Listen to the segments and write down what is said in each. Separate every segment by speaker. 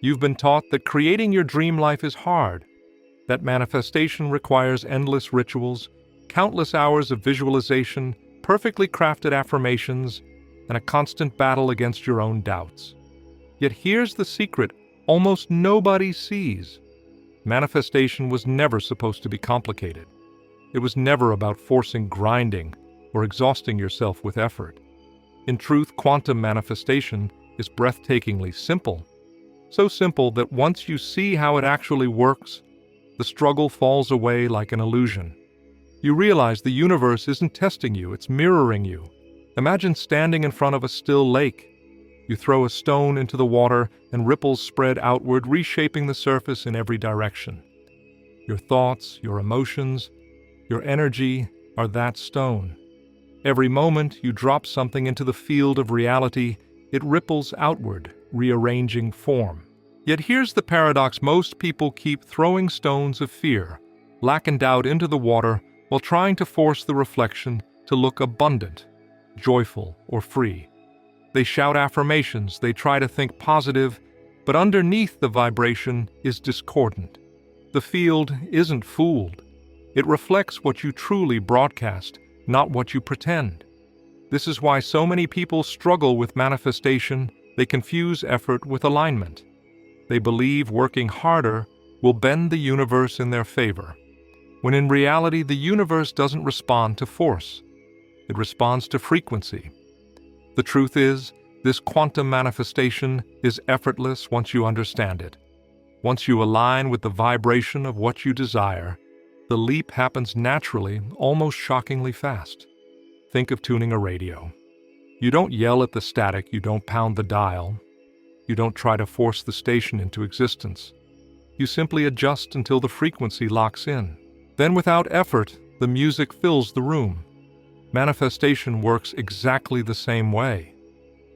Speaker 1: You've been taught that creating your dream life is hard, that manifestation requires endless rituals, countless hours of visualization, perfectly crafted affirmations, and a constant battle against your own doubts. Yet here's the secret almost nobody sees. Manifestation was never supposed to be complicated. It was never about forcing grinding or exhausting yourself with effort. In truth, quantum manifestation is breathtakingly simple. So simple that once you see how it actually works, the struggle falls away like an illusion. You realize the universe isn't testing you, it's mirroring you. Imagine standing in front of a still lake. You throw a stone into the water and ripples spread outward, reshaping the surface in every direction. Your thoughts, your emotions, your energy are that stone. Every moment you drop something into the field of reality, it ripples outward, rearranging form. Yet here's the paradox: most people keep throwing stones of fear, lack and doubt into the water while trying to force the reflection to look abundant, joyful, or free. They shout affirmations, they try to think positive, but underneath the vibration is discordant. The field isn't fooled. It reflects what you truly broadcast, not what you pretend. This is why so many people struggle with manifestation. They confuse effort with alignment. They believe working harder will bend the universe in their favor, when in reality the universe doesn't respond to force. It responds to frequency. The truth is, this quantum manifestation is effortless once you understand it. Once you align with the vibration of what you desire, the leap happens naturally, almost shockingly fast. Think of tuning a radio. You don't yell at the static, you don't pound the dial. You don't try to force the station into existence. You simply adjust until the frequency locks in. Then without effort, the music fills the room. Manifestation works exactly the same way.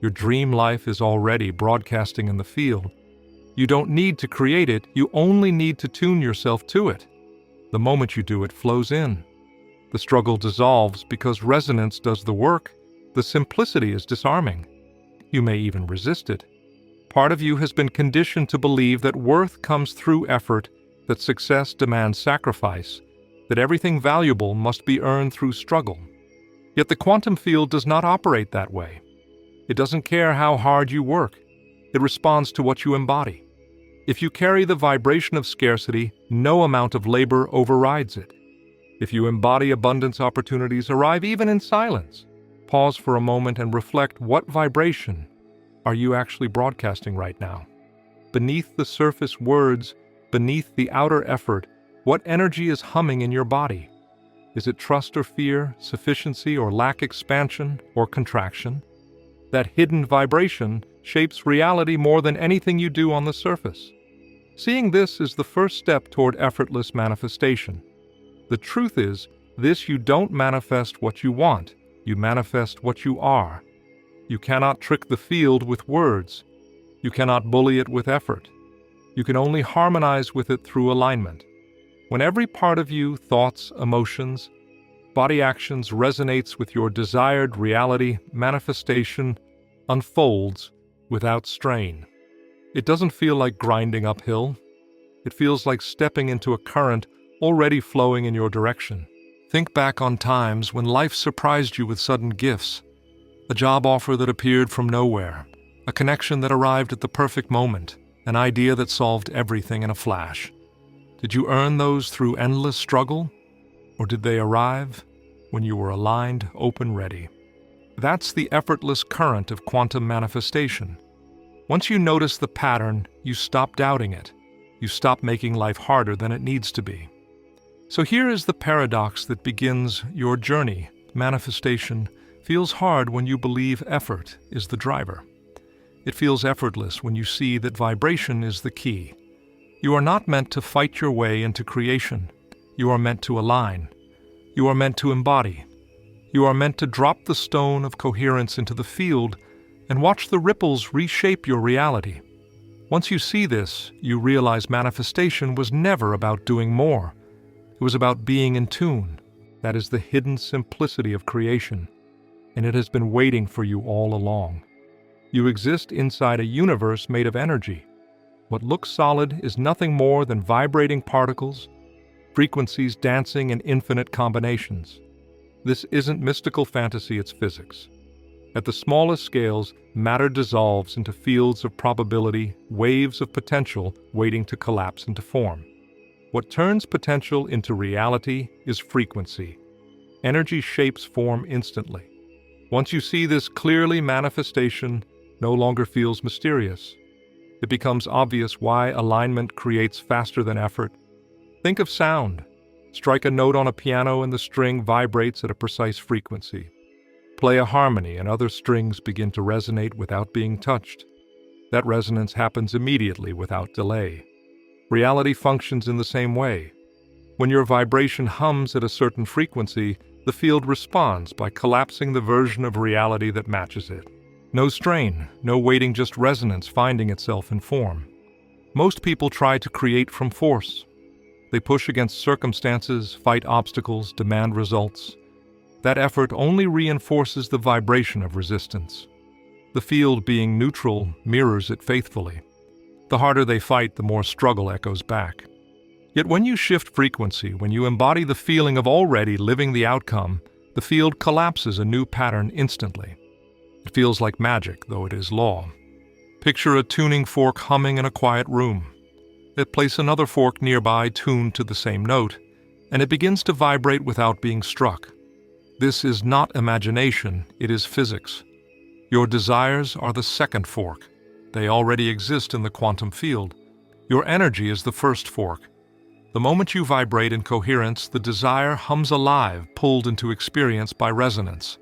Speaker 1: Your dream life is already broadcasting in the field. You don't need to create it, you only need to tune yourself to it. The moment you do, it flows in. The struggle dissolves because resonance does the work. The simplicity is disarming. You may even resist it. Part of you has been conditioned to believe that worth comes through effort, that success demands sacrifice, that everything valuable must be earned through struggle. Yet the quantum field does not operate that way. It doesn't care how hard you work. It responds to what you embody. If you carry the vibration of scarcity, no amount of labor overrides it. If you embody abundance, opportunities arrive even in silence. Pause for a moment and reflect: what vibration are you actually broadcasting right now? Beneath the surface words, beneath the outer effort, what energy is humming in your body? Is it trust or fear, sufficiency or lack, expansion or contraction? That hidden vibration shapes reality more than anything you do on the surface. Seeing this is the first step toward effortless manifestation. The truth is, you don't manifest what you want, you manifest what you are. You cannot trick the field with words. You cannot bully it with effort. You can only harmonize with it through alignment. When every part of you, thoughts, emotions, body actions resonates with your desired reality, manifestation unfolds without strain. It doesn't feel like grinding uphill. It feels like stepping into a current already flowing in your direction. Think back on times when life surprised you with sudden gifts. A job offer that appeared from nowhere, a connection that arrived at the perfect moment, an idea that solved everything in a flash. Did you earn those through endless struggle? Or did they arrive when you were aligned, open, ready? That's the effortless current of quantum manifestation. Once you notice the pattern, you stop doubting it. You stop making life harder than it needs to be. So here is the paradox that begins your journey. Manifestation feels hard when you believe effort is the driver. It feels effortless when you see that vibration is the key. You are not meant to fight your way into creation. You are meant to align. You are meant to embody. You are meant to drop the stone of coherence into the field and watch the ripples reshape your reality. Once you see this, you realize manifestation was never about doing more. It was about being in tune. That is the hidden simplicity of creation, and it has been waiting for you all along. You exist inside a universe made of energy. What looks solid is nothing more than vibrating particles, frequencies dancing in infinite combinations. This isn't mystical fantasy, it's physics. At the smallest scales, matter dissolves into fields of probability, waves of potential waiting to collapse into form. What turns potential into reality is frequency. Energy shapes form instantly. Once you see this clearly, manifestation no longer feels mysterious. It becomes obvious why alignment creates faster than effort. Think of sound. Strike a note on a piano and the string vibrates at a precise frequency. Play a harmony and other strings begin to resonate without being touched. That resonance happens immediately without delay. Reality functions in the same way. When your vibration hums at a certain frequency, the field responds by collapsing the version of reality that matches it. No strain, no waiting, just resonance finding itself in form. Most people try to create from force. They push against circumstances, fight obstacles, demand results. That effort only reinforces the vibration of resistance. The field, being neutral, mirrors it faithfully. The harder they fight, the more struggle echoes back. Yet when you shift frequency, when you embody the feeling of already living the outcome, the field collapses a new pattern instantly. It feels like magic, though it is law. Picture a tuning fork humming in a quiet room. Place another fork nearby tuned to the same note, and it begins to vibrate without being struck. This is not imagination, it is physics. Your desires are the second fork. They already exist in the quantum field. Your energy is the first fork. The moment you vibrate in coherence, the desire hums alive, pulled into experience by resonance.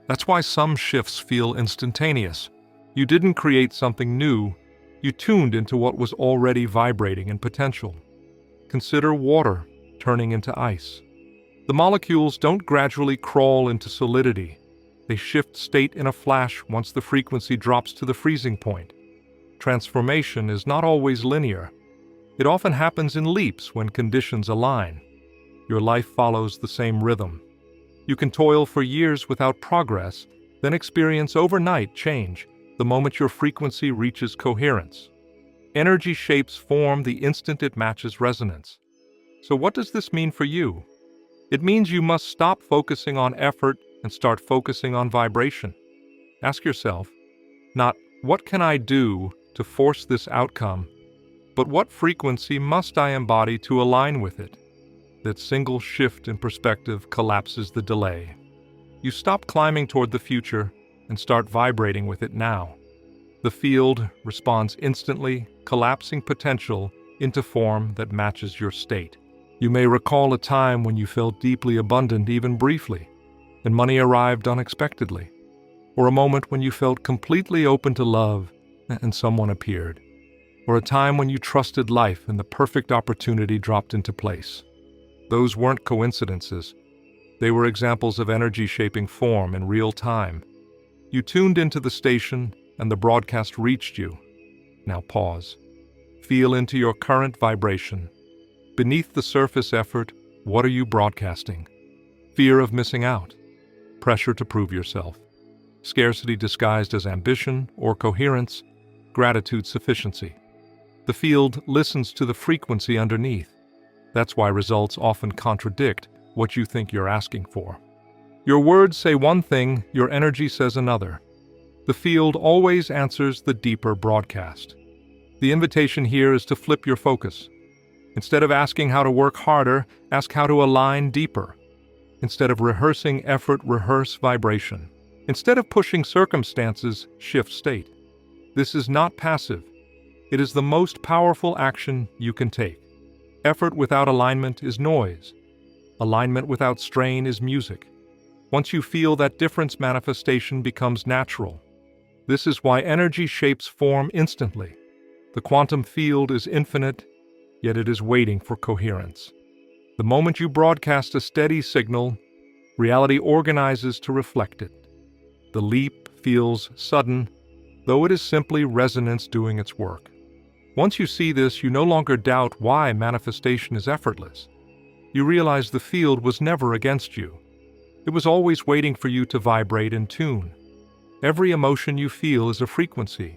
Speaker 1: That's why some shifts feel instantaneous. You didn't create something new, you tuned into what was already vibrating in potential. Consider water turning into ice. The molecules don't gradually crawl into solidity. They shift state in a flash once the frequency drops to the freezing point. Transformation is not always linear. It often happens in leaps when conditions align. Your life follows the same rhythm. You can toil for years without progress, then experience overnight change the moment your frequency reaches coherence. Energy shapes form the instant it matches resonance. So what does this mean for you? It means you must stop focusing on effort and start focusing on vibration. Ask yourself, not what can I do to force this outcome, but what frequency must I embody to align with it? That single shift in perspective collapses the delay. You stop climbing toward the future and start vibrating with it now. The field responds instantly, collapsing potential into form that matches your state. You may recall a time when you felt deeply abundant even briefly, and money arrived unexpectedly, or a moment when you felt completely open to love and someone appeared, or a time when you trusted life and the perfect opportunity dropped into place. Those weren't coincidences. They were examples of energy shaping form in real time. You tuned into the station and the broadcast reached you. Now pause. Feel into your current vibration. Beneath the surface effort, what are you broadcasting? Fear of missing out. Pressure to prove yourself. Scarcity disguised as ambition or coherence. Gratitude, sufficiency. The field listens to the frequency underneath. That's why results often contradict what you think you're asking for. Your words say one thing, your energy says another. The field always answers the deeper broadcast. The invitation here is to flip your focus. Instead of asking how to work harder, ask how to align deeper. Instead of rehearsing effort, rehearse vibration. Instead of pushing circumstances, shift state. This is not passive. It is the most powerful action you can take. Effort without alignment is noise. Alignment without strain is music. Once you feel that difference, manifestation becomes natural. This is why energy shapes form instantly. The quantum field is infinite, yet it is waiting for coherence. The moment you broadcast a steady signal, reality organizes to reflect it. The leap feels sudden, though it is simply resonance doing its work. Once you see this, you no longer doubt why manifestation is effortless. You realize the field was never against you. It was always waiting for you to vibrate in tune. Every emotion you feel is a frequency.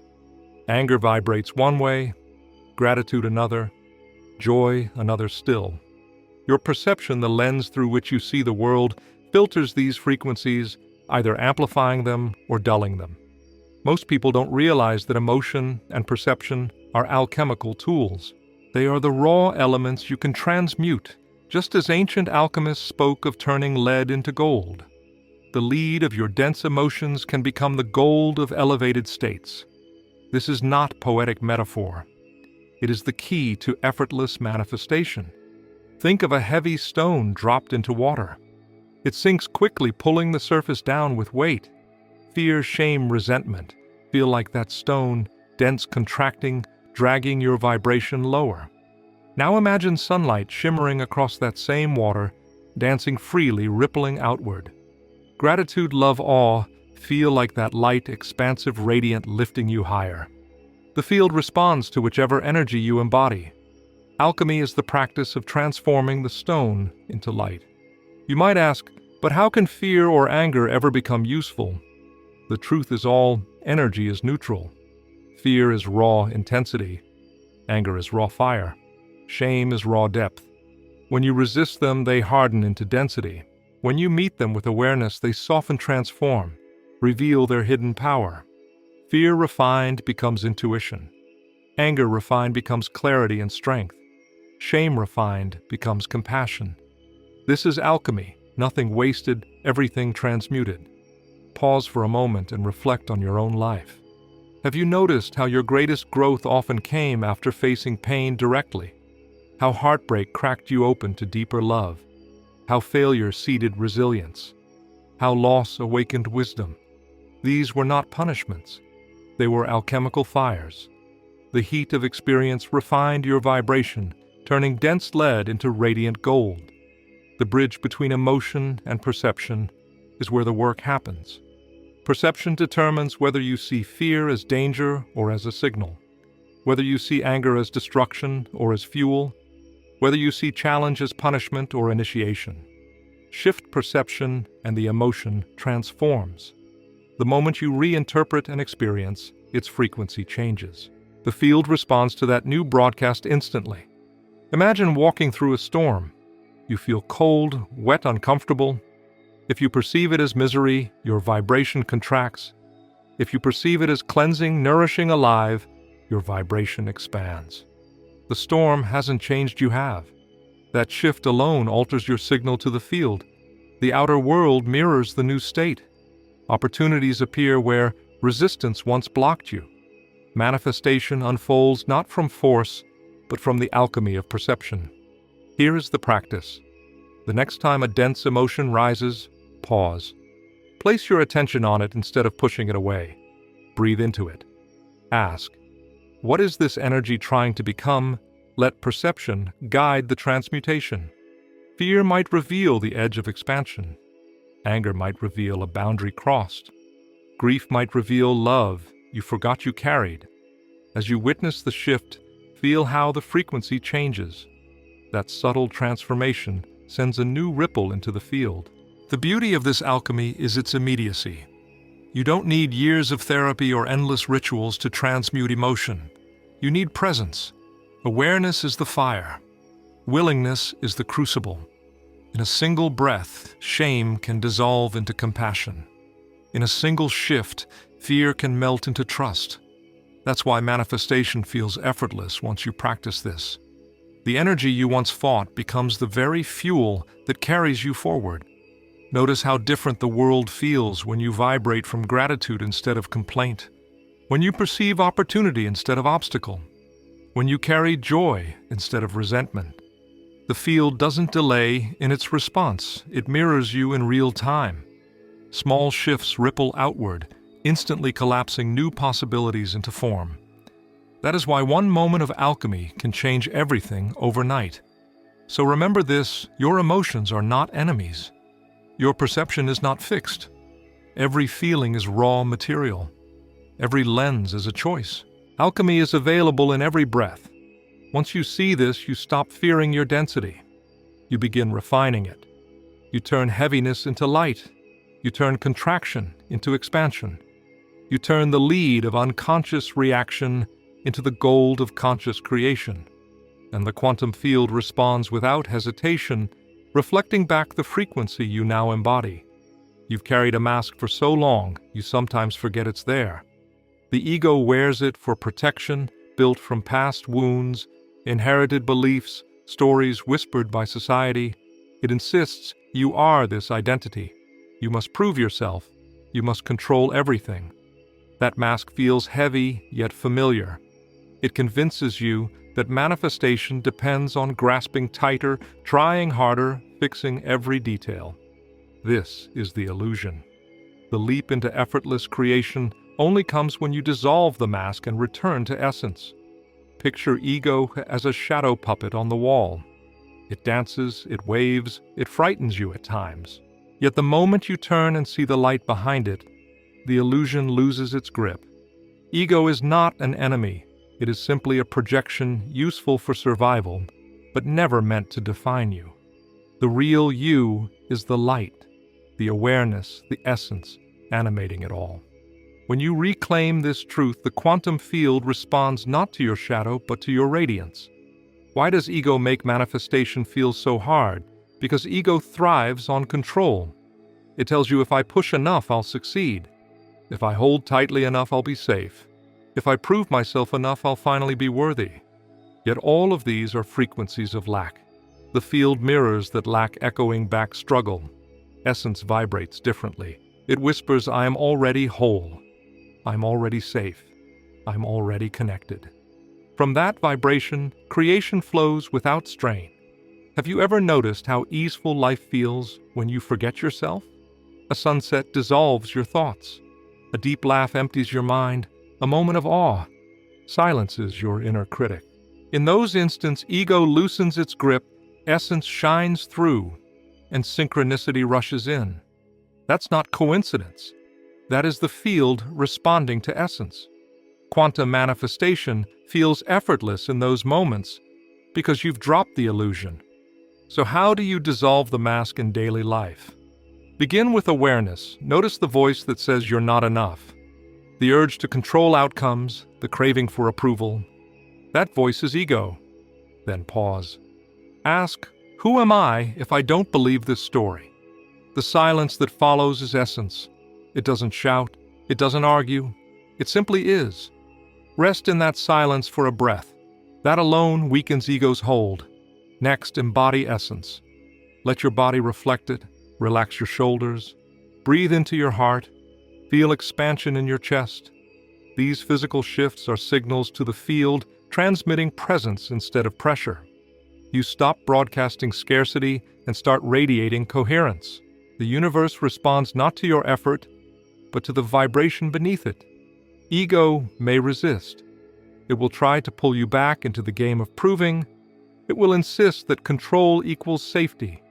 Speaker 1: Anger vibrates one way, gratitude another, joy another still. Your perception, the lens through which you see the world, filters these frequencies, either amplifying them or dulling them. Most people don't realize that emotion and perception are alchemical tools. They are the raw elements you can transmute, just as ancient alchemists spoke of turning lead into gold. The lead of your dense emotions can become the gold of elevated states. This is not poetic metaphor. It is the key to effortless manifestation. Think of a heavy stone dropped into water. It sinks quickly, pulling the surface down with weight. Fear, shame, resentment feel like that stone, dense, contracting, dragging your vibration lower. Now imagine sunlight shimmering across that same water, dancing freely, rippling outward. Gratitude, love, awe feel like that light, expansive radiant lifting you higher. The field responds to whichever energy you embody. Alchemy is the practice of transforming the stone into light. You might ask, but how can fear or anger ever become useful? The truth is all energy is neutral. Fear is raw intensity. Anger is raw fire. Shame is raw depth. When you resist them, they harden into density. When you meet them with awareness, they soften, transform, reveal their hidden power. Fear refined becomes intuition. Anger refined becomes clarity and strength. Shame refined becomes compassion. This is alchemy, nothing wasted, everything transmuted. Pause for a moment and reflect on your own life. Have you noticed how your greatest growth often came after facing pain directly? How heartbreak cracked you open to deeper love? How failure seeded resilience? How loss awakened wisdom? These were not punishments. They were alchemical fires. The heat of experience refined your vibration, turning dense lead into radiant gold. The bridge between emotion and perception is where the work happens. Perception determines whether you see fear as danger or as a signal, whether you see anger as destruction or as fuel, whether you see challenge as punishment or initiation. Shift perception and the emotion transforms. The moment you reinterpret an experience, its frequency changes. The field responds to that new broadcast instantly. Imagine walking through a storm. You feel cold, wet, uncomfortable. If you perceive it as misery, your vibration contracts. If you perceive it as cleansing, nourishing, alive, your vibration expands. The storm hasn't changed, you have. That shift alone alters your signal to the field. The outer world mirrors the new state. Opportunities appear where resistance once blocked you. Manifestation unfolds not from force, but from the alchemy of perception. Here is the practice. The next time a dense emotion rises, pause. Place your attention on it instead of pushing it away. Breathe into it. Ask, what is this energy trying to become? Let perception guide the transmutation. Fear might reveal the edge of expansion. Anger might reveal a boundary crossed. Grief might reveal love you forgot you carried. As you witness the shift, feel how the frequency changes. That subtle transformation sends a new ripple into the field. The beauty of this alchemy is its immediacy. You don't need years of therapy or endless rituals to transmute emotion. You need presence. Awareness is the fire. Willingness is the crucible. In a single breath, shame can dissolve into compassion. In a single shift, fear can melt into trust. That's why manifestation feels effortless once you practice this. The energy you once fought becomes the very fuel that carries you forward. Notice how different the world feels when you vibrate from gratitude instead of complaint, when you perceive opportunity instead of obstacle, when you carry joy instead of resentment. The field doesn't delay in its response, it mirrors you in real time. Small shifts ripple outward, instantly collapsing new possibilities into form. That is why one moment of alchemy can change everything overnight. So remember this, your emotions are not enemies. Your perception is not fixed. Every feeling is raw material. Every lens is a choice. Alchemy is available in every breath. Once you see this, you stop fearing your density. You begin refining it. You turn heaviness into light. You turn contraction into expansion. You turn the lead of unconscious reaction into the gold of conscious creation, and the quantum field responds without hesitation, reflecting back the frequency you now embody. You've carried a mask for so long, you sometimes forget it's there. The ego wears it for protection, built from past wounds, inherited beliefs, stories whispered by society. It insists you are this identity. You must prove yourself. You must control everything. That mask feels heavy yet familiar. It convinces you that manifestation depends on grasping tighter, trying harder, fixing every detail. This is the illusion. The leap into effortless creation only comes when you dissolve the mask and return to essence. Picture ego as a shadow puppet on the wall. It dances, it waves, it frightens you at times. Yet the moment you turn and see the light behind it, the illusion loses its grip. Ego is not an enemy. It is simply a projection useful for survival, but never meant to define you. The real you is the light, the awareness, the essence, animating it all. When you reclaim this truth, the quantum field responds not to your shadow, but to your radiance. Why does ego make manifestation feel so hard? Because ego thrives on control. It tells you if I push enough, I'll succeed. If I hold tightly enough, I'll be safe. If I prove myself enough, I'll finally be worthy. Yet all of these are frequencies of lack. The field mirrors that lack echoing back struggle. Essence vibrates differently. It whispers, I am already whole. I'm already safe. I'm already connected. From that vibration, creation flows without strain. Have you ever noticed how easeful life feels when you forget yourself? A sunset dissolves your thoughts. A deep laugh empties your mind. A moment of awe silences your inner critic. In those instants, ego loosens its grip, essence shines through, and synchronicity rushes in. That's not coincidence. That is the field responding to essence. Quantum manifestation feels effortless in those moments because you've dropped the illusion. So how do you dissolve the mask in daily life? Begin with awareness. Notice the voice that says you're not enough. The urge to control outcomes, the craving for approval. That voice is ego. Then pause. Ask, who am I if I don't believe this story? The silence that follows is essence. It doesn't shout. It doesn't argue. It simply is. Rest in that silence for a breath. That alone weakens ego's hold. Next, embody essence. Let your body reflect it. Relax your shoulders. Breathe into your heart. Feel expansion in your chest. These physical shifts are signals to the field, transmitting presence instead of pressure. You stop broadcasting scarcity and start radiating coherence. The universe responds not to your effort, but to the vibration beneath it. Ego may resist. It will try to pull you back into the game of proving. It will insist that control equals safety.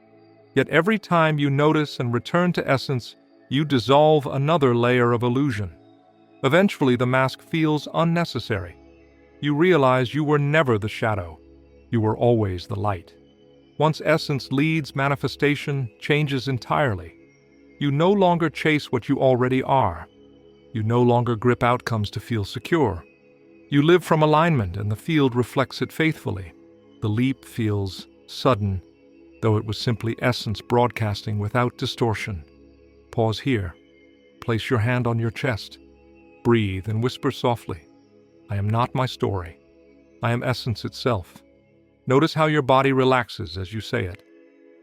Speaker 1: Yet every time you notice and return to essence, you dissolve another layer of illusion. Eventually, the mask feels unnecessary. You realize you were never the shadow. You were always the light. Once essence leads, manifestation changes entirely. You no longer chase what you already are. You no longer grip outcomes to feel secure. You live from alignment, and the field reflects it faithfully. The leap feels sudden, though it was simply essence broadcasting without distortion. Pause here. Place your hand on your chest. Breathe and whisper softly, I am not my story. I am essence itself. Notice how your body relaxes as you say it.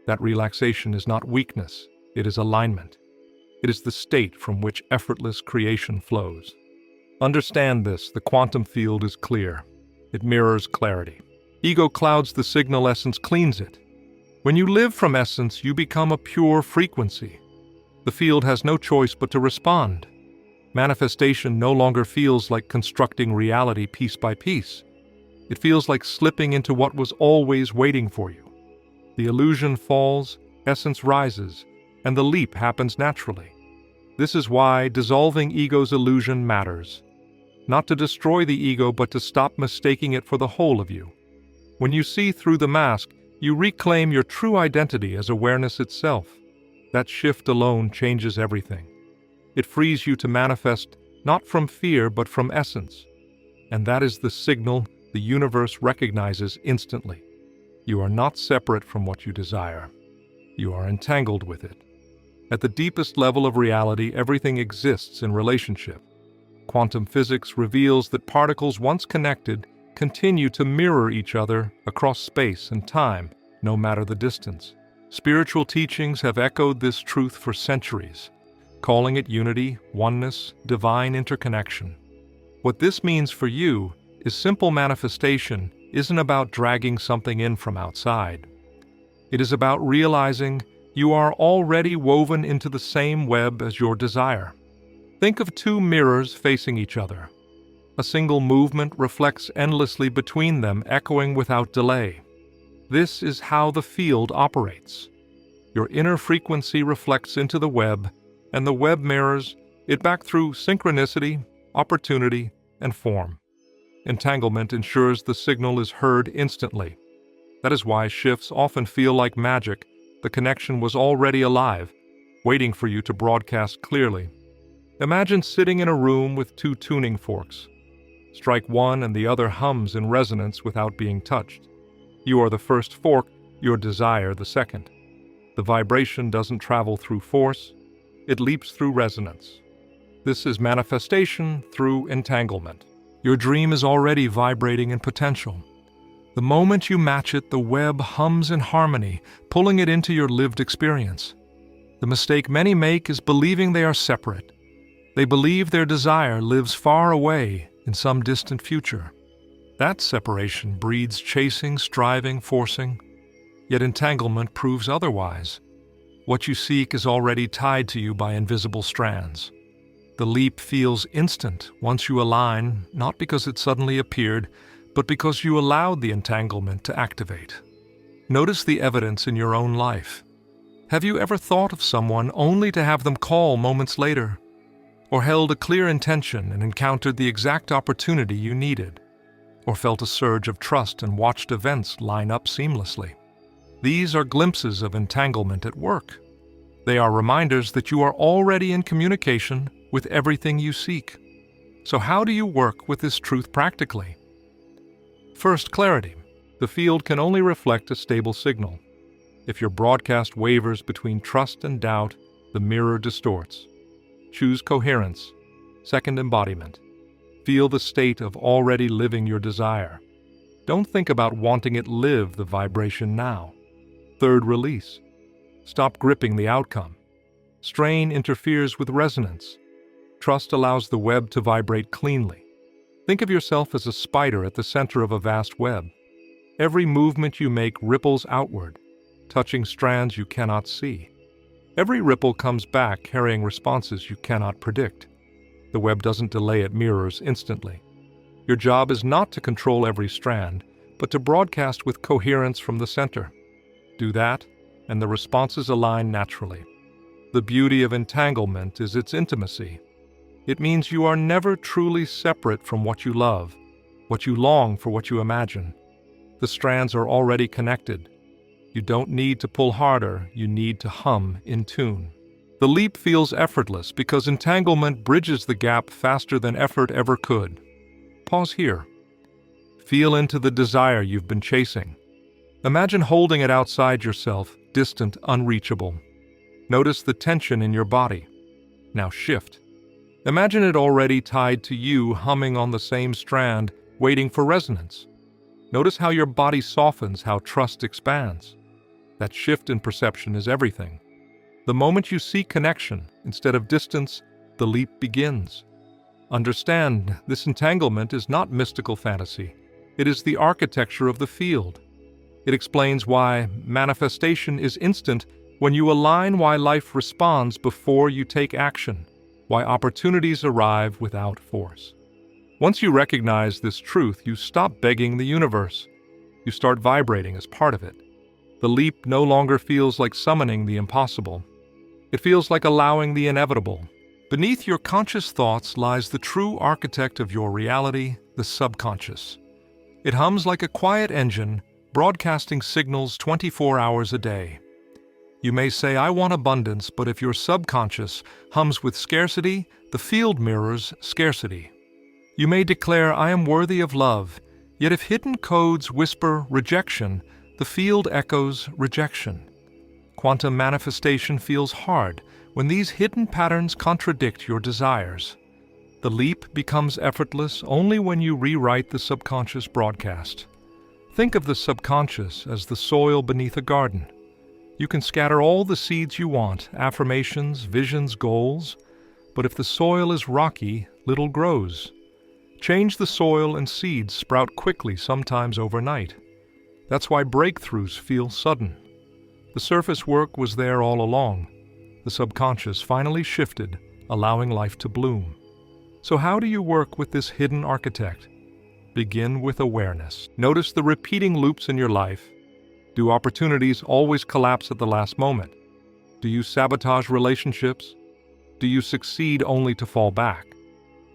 Speaker 1: That relaxation is not weakness, it is alignment. It is the state from which effortless creation flows. Understand this, the quantum field is clear. It mirrors clarity. Ego clouds the signal, essence cleans it. When you live from essence, you become a pure frequency. The field has no choice but to respond. Manifestation no longer feels like constructing reality piece by piece. It feels like slipping into what was always waiting for you. The illusion falls, essence rises, and the leap happens naturally. This is why dissolving ego's illusion matters. Not to destroy the ego, but to stop mistaking it for the whole of you. When you see through the mask, you reclaim your true identity as awareness itself. That shift alone changes everything. It frees you to manifest not from fear, but from essence. And that is the signal the universe recognizes instantly. You are not separate from what you desire. You are entangled with it. At the deepest level of reality, everything exists in relationship. Quantum physics reveals that particles once connected continue to mirror each other across space and time, no matter the distance. Spiritual teachings have echoed this truth for centuries, calling it unity, oneness, divine interconnection. What this means for you is simple manifestation isn't about dragging something in from outside. It is about realizing you are already woven into the same web as your desire. Think of two mirrors facing each other. A single movement reflects endlessly between them, echoing without delay. This is how the field operates. Your inner frequency reflects into the web, and the web mirrors it back through synchronicity, opportunity, and form. Entanglement ensures the signal is heard instantly. That is why shifts often feel like magic. The connection was already alive, waiting for you to broadcast clearly. Imagine sitting in a room with two tuning forks. Strike one and the other hums in resonance without being touched. You are the first fork, your desire the second. The vibration doesn't travel through force, it leaps through resonance. This is manifestation through entanglement. Your dream is already vibrating in potential. The moment you match it, the web hums in harmony, pulling it into your lived experience. The mistake many make is believing they are separate. They believe their desire lives far away in some distant future. That separation breeds chasing, striving, forcing. Yet entanglement proves otherwise. What you seek is already tied to you by invisible strands. The leap feels instant once you align, not because it suddenly appeared, but because you allowed the entanglement to activate. Notice the evidence in your own life. Have you ever thought of someone only to have them call moments later? Or held a clear intention and encountered the exact opportunity you needed? Or felt a surge of trust and watched events line up seamlessly? These are glimpses of entanglement at work. They are reminders that you are already in communication with everything you seek. So how do you work with this truth practically? First, clarity. The field can only reflect a stable signal. If your broadcast wavers between trust and doubt, the mirror distorts. Choose coherence. Second, embodiment. Feel the state of already living your desire. Don't think about wanting it, live the vibration now. Third, release. Stop gripping the outcome. Strain interferes with resonance. Trust allows the web to vibrate cleanly. Think of yourself as a spider at the center of a vast web. Every movement you make ripples outward, touching strands you cannot see. Every ripple comes back carrying responses you cannot predict. The web doesn't delay, it mirrors instantly. Your job is not to control every strand, but to broadcast with coherence from the center. Do that, and the responses align naturally. The beauty of entanglement is its intimacy. It means you are never truly separate from what you love, what you long for, what you imagine. The strands are already connected. You don't need to pull harder, you need to hum in tune. The leap feels effortless because entanglement bridges the gap faster than effort ever could. Pause here. Feel into the desire you've been chasing. Imagine holding it outside yourself, distant, unreachable. Notice the tension in your body. Now shift. Imagine it already tied to you, humming on the same strand, waiting for resonance. Notice how your body softens, how trust expands. That shift in perception is everything. The moment you see connection instead of distance, the leap begins. Understand, this entanglement is not mystical fantasy. It is the architecture of the field. It explains why manifestation is instant when you align, why life responds before you take action, why opportunities arrive without force. Once you recognize this truth, you stop begging the universe. You start vibrating as part of it. The leap no longer feels like summoning the impossible. It feels like allowing the inevitable. Beneath your conscious thoughts lies the true architect of your reality, the subconscious. It hums like a quiet engine, broadcasting signals 24 hours a day. You may say, I want abundance, but if your subconscious hums with scarcity, the field mirrors scarcity. You may declare, "I am worthy of love," yet if hidden codes whisper rejection, the field echoes rejection. Quantum manifestation feels hard when these hidden patterns contradict your desires. The leap becomes effortless only when you rewrite the subconscious broadcast. Think of the subconscious as the soil beneath a garden. You can scatter all the seeds you want, affirmations, visions, goals, but if the soil is rocky, little grows. Change the soil and seeds sprout quickly, sometimes overnight. That's why breakthroughs feel sudden. The surface work was there all along. The subconscious finally shifted, allowing life to bloom. So how do you work with this hidden architect? Begin with awareness. Notice the repeating loops in your life. Do opportunities always collapse at the last moment? Do you sabotage relationships? Do you succeed only to fall back?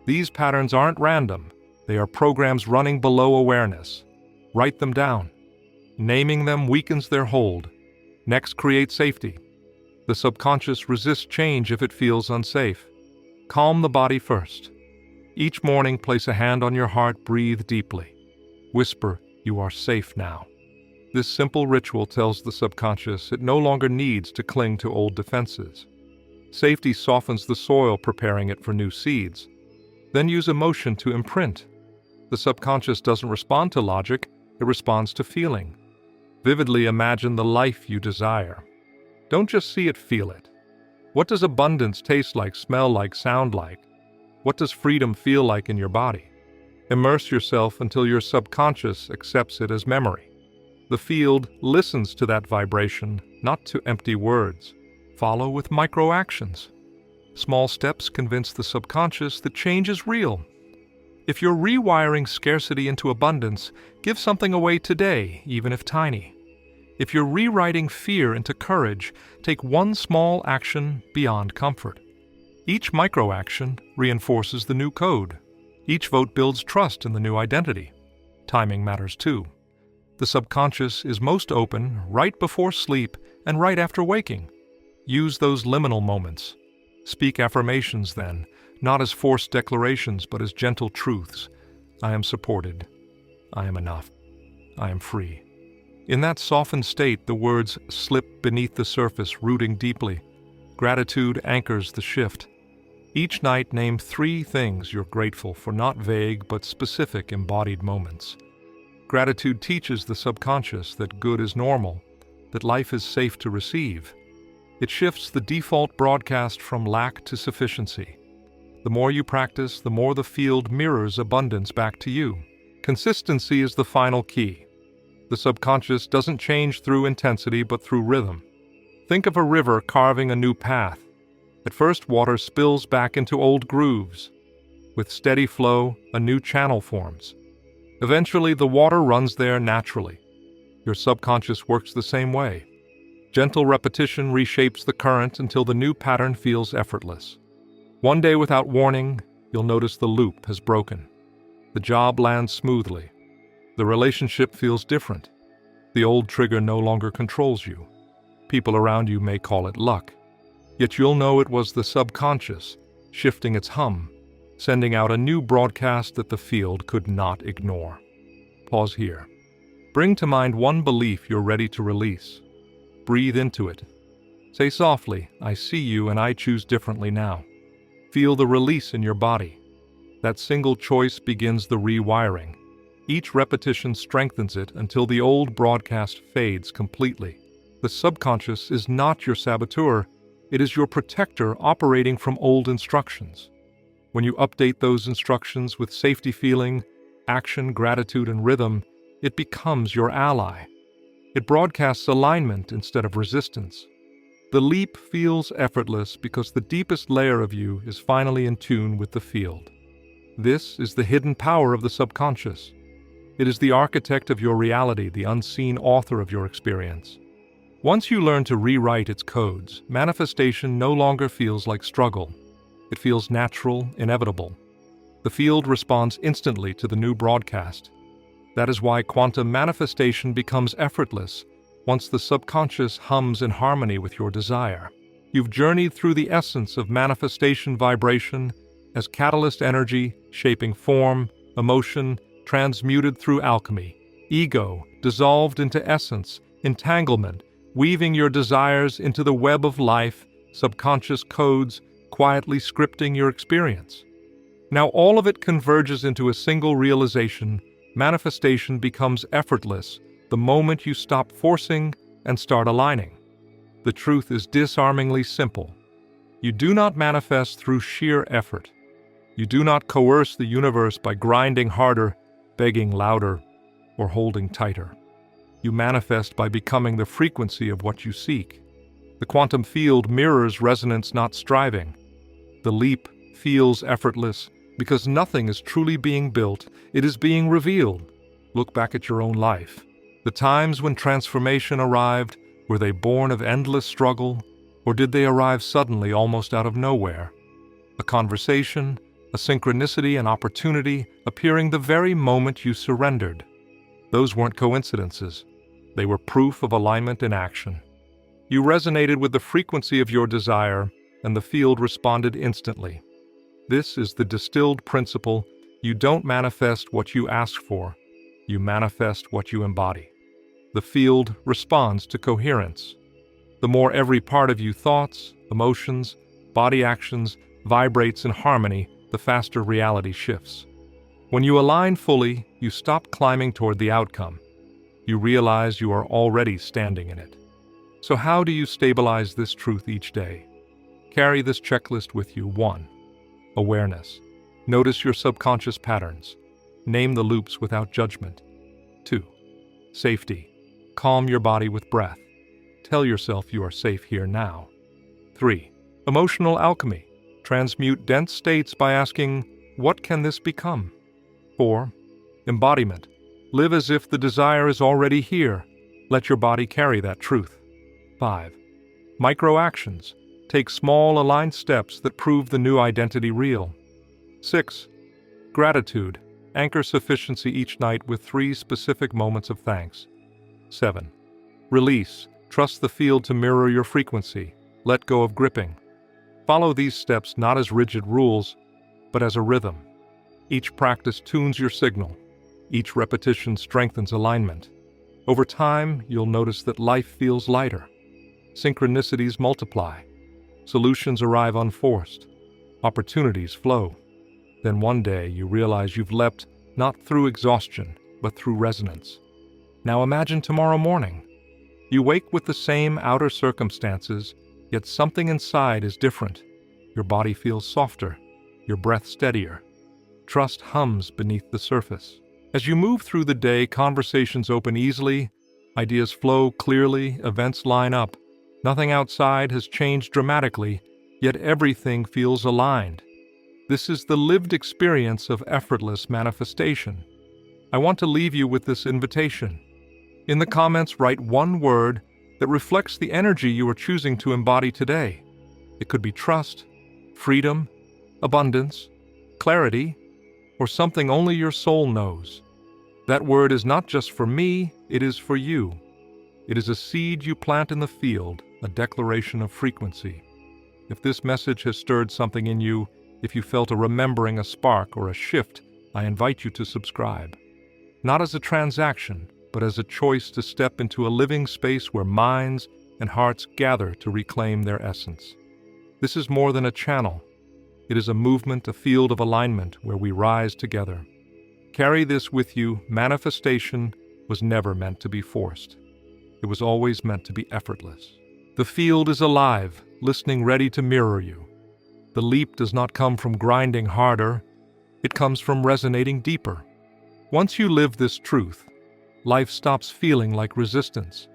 Speaker 1: These patterns aren't random. They are programs running below awareness. Write them down. Naming them weakens their hold. Next, create safety. The subconscious resists change if it feels unsafe. Calm the body first. Each morning, place a hand on your heart, breathe deeply. Whisper, "You are safe now." This simple ritual tells the subconscious it no longer needs to cling to old defenses. Safety softens the soil, preparing it for new seeds. Then use emotion to imprint. The subconscious doesn't respond to logic, it responds to feeling. Vividly imagine the life you desire. Don't just see it, feel it. What does abundance taste like, smell like, sound like? What does freedom feel like in your body? Immerse yourself until your subconscious accepts it as memory. The field listens to that vibration, not to empty words. Follow with micro-actions. Small steps convince the subconscious that change is real. If you're rewiring scarcity into abundance, give something away today, even if tiny. If you're rewriting fear into courage, take one small action beyond comfort. Each micro-action reinforces the new code. Each vote builds trust in the new identity. Timing matters too. The subconscious is most open right before sleep and right after waking. Use those liminal moments. Speak affirmations then, not as forced declarations, but as gentle truths. I am supported. I am enough. I am free. In that softened state, the words slip beneath the surface, rooting deeply. Gratitude anchors the shift. Each night, name 3 things you're grateful for, not vague but specific embodied moments. Gratitude teaches the subconscious that good is normal, that life is safe to receive. It shifts the default broadcast from lack to sufficiency. The more you practice, the more the field mirrors abundance back to you. Consistency is the final key. The subconscious doesn't change through intensity but through rhythm. Think of a river carving a new path. At first, water spills back into old grooves. With steady flow, a new channel forms. Eventually, the water runs there naturally. Your subconscious works the same way. Gentle repetition reshapes the current until the new pattern feels effortless. One day, without warning, you'll notice the loop has broken. The job lands smoothly. The relationship feels different. The old trigger no longer controls you. People around you may call it luck. Yet you'll know it was the subconscious, shifting its hum, sending out a new broadcast that the field could not ignore. Pause here. Bring to mind one belief you're ready to release. Breathe into it. Say softly, "I see you and I choose differently now." Feel the release in your body. That single choice begins the rewiring. Each repetition strengthens it until the old broadcast fades completely. The subconscious is not your saboteur. It is your protector operating from old instructions. When you update those instructions with safety feeling, action, gratitude, and rhythm, it becomes your ally. It broadcasts alignment instead of resistance. The leap feels effortless because the deepest layer of you is finally in tune with the field. This is the hidden power of the subconscious. It is the architect of your reality, the unseen author of your experience. Once you learn to rewrite its codes, manifestation no longer feels like struggle. It feels natural, inevitable. The field responds instantly to the new broadcast. That is why quantum manifestation becomes effortless once the subconscious hums in harmony with your desire. You've journeyed through the essence of manifestation vibration. as catalyst energy, shaping form, emotion, transmuted through alchemy, ego, dissolved into essence, entanglement, weaving your desires into the web of life, subconscious codes, quietly scripting your experience. Now all of it converges into a single realization. Manifestation becomes effortless the moment you stop forcing and start aligning. The truth is disarmingly simple. You do not manifest through sheer effort. You do not coerce the universe by grinding harder, begging louder, or holding tighter. You manifest by becoming the frequency of what you seek. The quantum field mirrors resonance, not striving. The leap feels effortless because nothing is truly being built, it is being revealed. Look back at your own life. The times when transformation arrived, were they born of endless struggle, or did they arrive suddenly, almost out of nowhere? A conversation, a synchronicity, an opportunity appearing the very moment you surrendered. Those weren't coincidences. They were proof of alignment in action. You resonated with the frequency of your desire, and the field responded instantly. This is the distilled principle: you don't manifest what you ask for, you manifest what you embody. The field responds to coherence. The more every part of you, thoughts, emotions, body actions, vibrates in harmony, the faster reality shifts. When you align fully, you stop climbing toward the outcome. You realize you are already standing in it. So how do you stabilize this truth each day? Carry this checklist with you. 1. Awareness. Notice your subconscious patterns. Name the loops without judgment. 2. Safety. Calm your body with breath. Tell yourself you are safe here now. 3. Emotional alchemy. Transmute dense states by asking, what can this become? 4. Embodiment. Live as if the desire is already here. Let your body carry that truth. 5. Micro-actions. Take small, aligned steps that prove the new identity real. 6. Gratitude. Anchor sufficiency each night with 3 specific moments of thanks. 7. Release. Trust the field to mirror your frequency. Let go of gripping. Follow these steps not as rigid rules, but as a rhythm. Each practice tunes your signal. Each repetition strengthens alignment. Over time, you'll notice that life feels lighter. Synchronicities multiply. Solutions arrive unforced. Opportunities flow. Then one day you realize you've leapt not through exhaustion, but through resonance. Now imagine tomorrow morning. You wake with the same outer circumstances, yet something inside is different. Your body feels softer, your breath steadier. Trust hums beneath the surface. As you move through the day, conversations open easily, ideas flow clearly, events line up. Nothing outside has changed dramatically, yet everything feels aligned. This is the lived experience of effortless manifestation. I want to leave you with this invitation. In the comments, write one word that reflects the energy you are choosing to embody today. It could be trust, freedom, abundance, clarity, or something only your soul knows. That word is not just for me, it is for you. It is a seed you plant in the field, a declaration of frequency. If this message has stirred something in you, if you felt a remembering, a spark, or a shift, I invite you to subscribe. Not as a transaction, but as a choice to step into a living space where minds and hearts gather to reclaim their essence. This is more than a channel. It is a movement, a field of alignment where we rise together. Carry this with you. Manifestation was never meant to be forced. It was always meant to be effortless. The field is alive, listening, ready to mirror you. The leap does not come from grinding harder. It comes from resonating deeper. Once you live this truth, life stops feeling like resistance.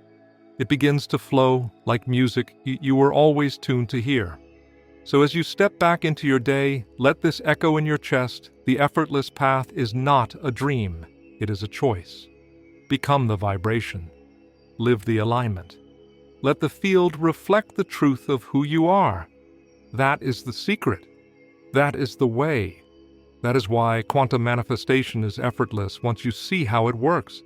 Speaker 1: It begins to flow like music you were always tuned to hear. So as you step back into your day, let this echo in your chest: the effortless path is not a dream, it is a choice. Become the vibration. Live the alignment. Let the field reflect the truth of who you are. That is the secret. That is the way. That is why quantum manifestation is effortless once you see how it works.